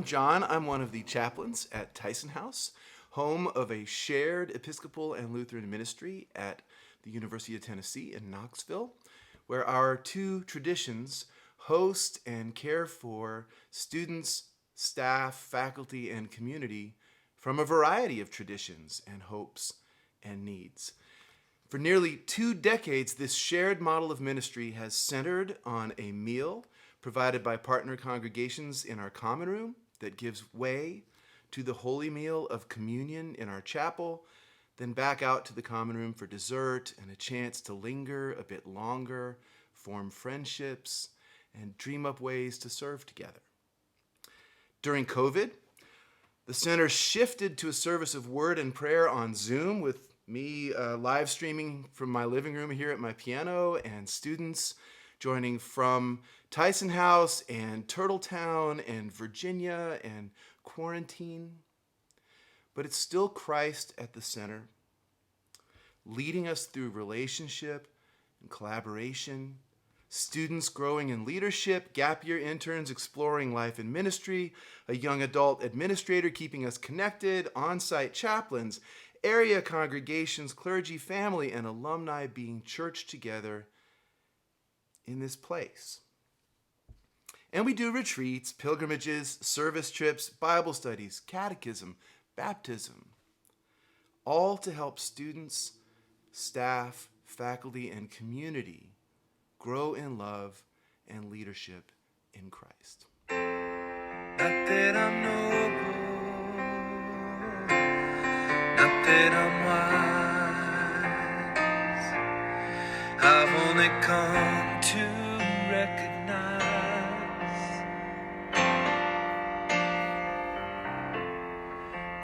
I'm John. I'm one of the chaplains at Tyson House, home of a shared Episcopal and Lutheran ministry at the University of Tennessee in Knoxville, where our two traditions host and care for students, staff, faculty, and community from a variety of traditions and hopes and needs. For nearly 2 decades, this shared model of ministry has centered on a meal provided by partner congregations in our common room that gives way to the holy meal of communion in our chapel, then back out to the common room for dessert and a chance to linger a bit longer, form friendships, and dream up ways to serve together. During COVID, the center shifted to a service of word and prayer on Zoom with me live streaming from my living room here at my piano and students joining from Tyson House and Turtletown and Virginia and Quarantine. But it's still Christ at the center, leading us through relationship and collaboration, students growing in leadership, gap year interns exploring life in ministry, a young adult administrator keeping us connected, on-site chaplains, area congregations, clergy, family, and alumni being churched together in this place. And we do retreats, pilgrimages, service trips, Bible studies, catechism, baptism, all to help students, staff, faculty, and community grow in love and leadership in Christ. Not that I'm noble, not that I'm wise, I've only come to recognize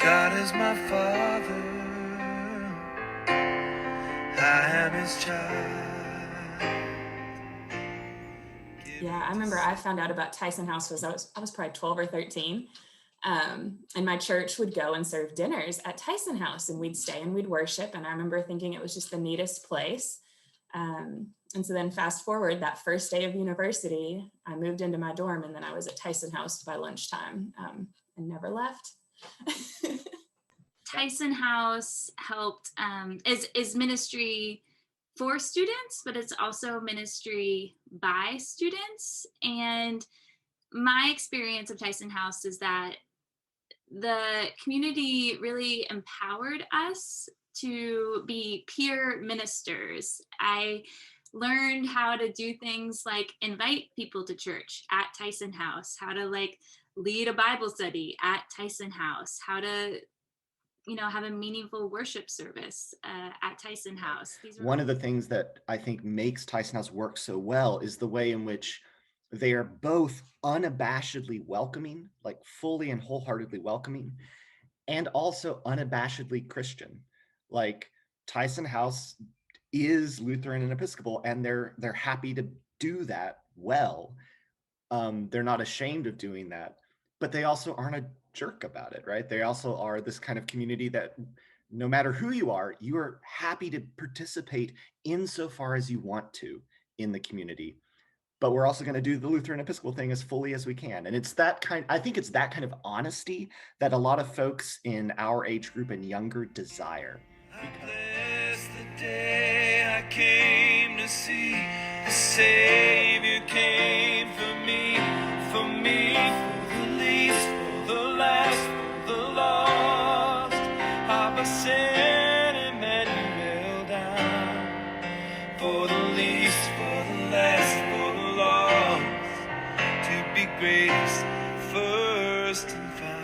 God is my Father, I am His child. Yeah, I remember I found out about Tyson House was I was probably 12 or 13. And my church would go and serve dinners at Tyson House, and we'd stay and we'd worship. And I remember thinking it was just the neatest place. And so then fast forward, that first day of university, I moved into my dorm, and then I was at Tyson House by lunchtime, and never left. Tyson House helped is ministry for students, but it's also ministry by students. And my experience of Tyson House is that the community really empowered us to be peer ministers. I learned how to do things like invite people to church at Tyson House, how to lead a Bible study at Tyson House, how to have a meaningful worship service at Tyson House. One of the things that I think makes Tyson House work so well is the way in which they are both unabashedly welcoming, like fully and wholeheartedly welcoming, and also unabashedly Christian. Like Tyson House is Lutheran and Episcopal, and they're happy to do that well. They're not ashamed of doing that, but they also aren't a jerk about it, right? They also are this kind of community that no matter who you are happy to participate insofar as you want to in the community. But we're also going to do the Lutheran Episcopal thing as fully as we can. And I think it's that kind of honesty that a lot of folks in our age group and younger desire. I bless the day I came to see the Savior came for me, for the least, for the last, for the lost. Abba sent Emmanuel down for the least, for the last, for the lost, to be greatest, first and found.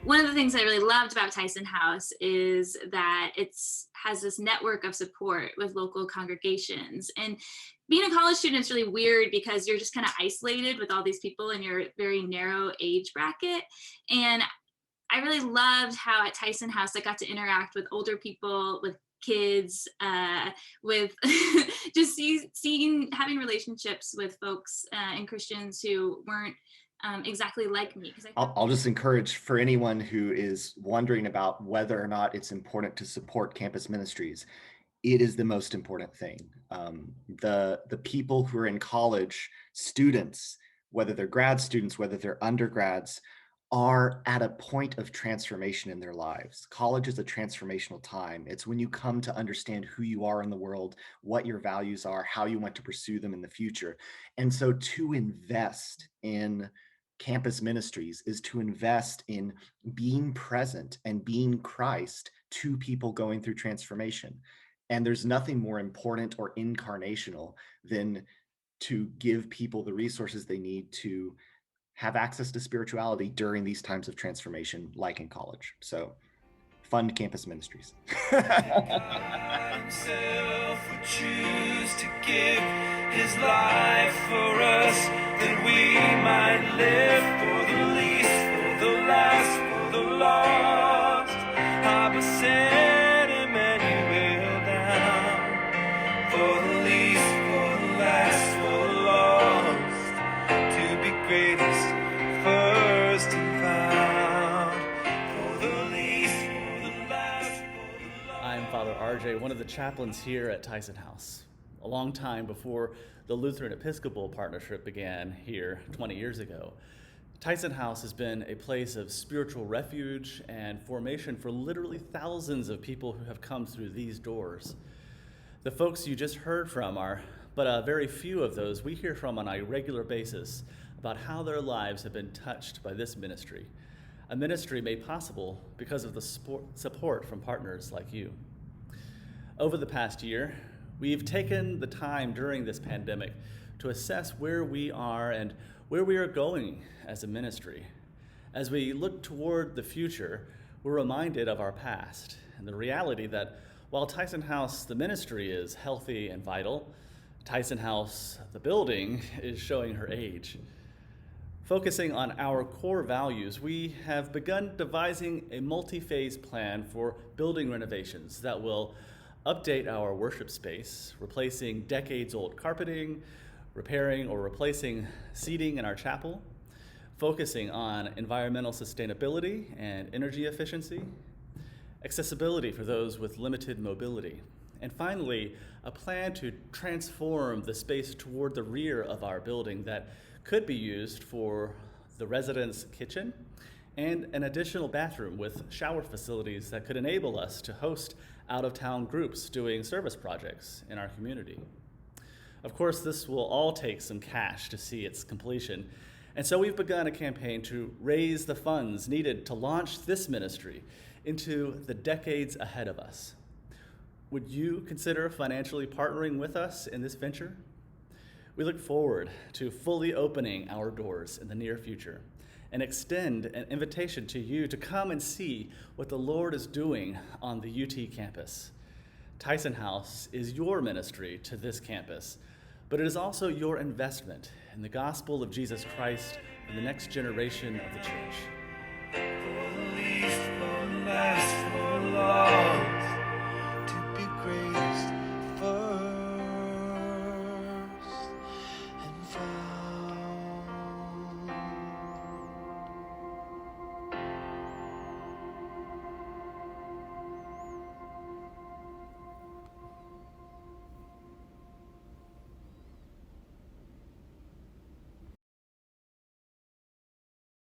One of the things I really loved about Tyson House is that it has this network of support with local congregations. And being a college student is really weird because you're just kind of isolated with all these people in your very narrow age bracket. And I really loved how at Tyson House I got to interact with older people, with kids, with just having relationships with folks and Christians who weren't exactly like me. I'll just encourage for anyone who is wondering about whether or not it's important to support campus ministries. it is the most important thing. The people who are in college, students, whether they're grad students, whether they're undergrads, are at a point of transformation in their lives. College is a transformational time. It's when you come to understand who you are in the world, what your values are, how you want to pursue them in the future. And so to invest in campus ministries is to invest in being present and being Christ to people going through transformation. And there's nothing more important or incarnational than to give people the resources they need to have access to spirituality during these times of transformation, like in college. So fund campus ministries. Himself would choose to give his life for us, that we might live for the least, for the last, for the lost. Abba sent Emmanuel down for the least, for the last, for the lost, to be greatest, first and found, for the least, for the last, for the lost. I'm Father RJ, one of the chaplains here at Tyson House. A long time before the Lutheran Episcopal Partnership began here 20 years ago, Tyson House has been a place of spiritual refuge and formation for literally thousands of people who have come through these doors. The folks you just heard from are but a very few of those we hear from on a regular basis about how their lives have been touched by this ministry, a ministry made possible because of the support from partners like you. Over the past year, we've taken the time during this pandemic to assess where we are and where we are going as a ministry. As we look toward the future, we're reminded of our past and the reality that while Tyson House, the ministry, is healthy and vital, Tyson House, the building, is showing her age. Focusing on our core values, we have begun devising a multi-phase plan for building renovations that will update our worship space, replacing decades-old carpeting, repairing or replacing seating in our chapel, focusing on environmental sustainability and energy efficiency, accessibility for those with limited mobility, and finally, a plan to transform the space toward the rear of our building that could be used for the residents' kitchen and an additional bathroom with shower facilities that could enable us to host out-of-town groups doing service projects in our community. Of course, this will all take some cash to see its completion, and so we've begun a campaign to raise the funds needed to launch this ministry into the decades ahead of us. Would you consider financially partnering with us in this venture? We look forward to fully opening our doors in the near future and extend an invitation to you to come and see what the Lord is doing on the UT campus. Tyson House is your ministry to this campus, but it is also your investment in the gospel of Jesus Christ and the next generation of the church.